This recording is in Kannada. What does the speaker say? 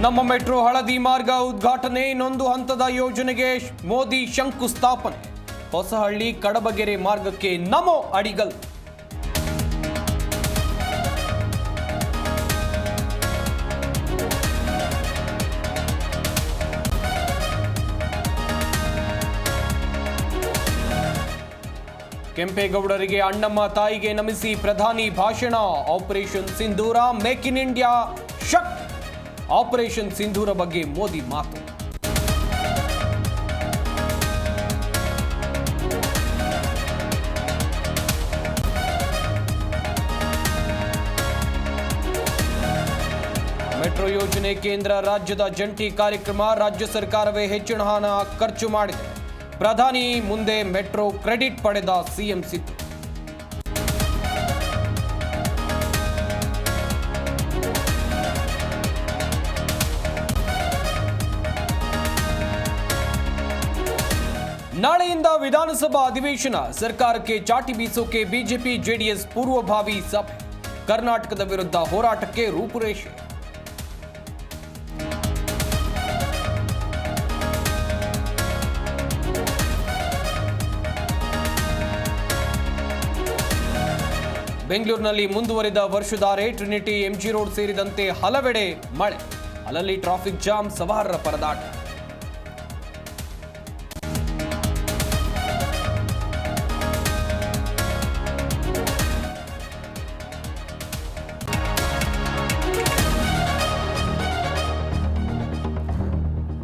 ನಮ್ಮ ಮೆಟ್ರೋ ಹಳದಿ ಮಾರ್ಗ ಉದ್ಘಾಟನೆ ಇನ್ನೊಂದು ಹಂತದ ಯೋಜನೆಗೆ ಮೋದಿ ಶಂಕುಸ್ಥಾಪನೆ. ಹೊಸಹಳ್ಳಿ ಕಡಬಗೆರೆ ಮಾರ್ಗಕ್ಕೆ ನಮೋ ಅಡಿಗಲ್. ಕೆಂಪೇಗೌಡರಿಗೆ ಅಣ್ಣಮ್ಮ ತಾಯಿಗೆ ನಮಿಸಿ ಪ್ರಧಾನಿ ಭಾಷಣ. Operation Sindoor, make in India ಶಕ್. ಆಪರೇಷನ್ ಸಿಂಧೂರ ಬಗ್ಗೆ ಮೋದಿ ಮಾತು. ಮೆಟ್ರೋ ಯೋಜನೆ ಕೇಂದ್ರ ರಾಜ್ಯದ ಜಂಟಿ ಕಾರ್ಯಕ್ರಮ. ರಾಜ್ಯ ಸರ್ಕಾರವೇ ಹೆಚ್ಚಿನ ಹಣ ಖರ್ಚು ಮಾಡಿದೆ. ಪ್ರಧಾನಿ ಮುಂದೆ ಮೆಟ್ರೋ ಕ್ರೆಡಿಟ್ ಪಡೆದ ಸಿಎಂ ಸಿದ್ದು. ನಾಳೆಯಿಂದ ವಿಧಾನಸಭಾ ಅಧಿವೇಶನ. ಸರ್ಕಾರಕ್ಕೆ ಚಾಟಿ ಬೀಸೋಕೆ ಬಿಜೆಪಿ ಜೆಡಿಎಸ್ ಪೂರ್ವಭಾವಿ ಸಭೆ. ಕರ್ನಾಟಕದ ವಿರುದ್ಧ ಹೋರಾಟಕ್ಕೆ ರೂಪುರೇಷೆ. ಬೆಂಗಳೂರಿನಲ್ಲಿ ಮುಂದುವರಿದ ವರ್ಷಧಾರೆ. ಟ್ರಿನಿಟಿ, ಎಂಜಿ ರೋಡ್ ಸೇರಿದಂತೆ ಹಲವೆಡೆ ಮಳೆ. ಅಲ್ಲಲ್ಲಿ ಟ್ರಾಫಿಕ್ ಜಾಮ್, ಸವಾರರ ಪರದಾಟ.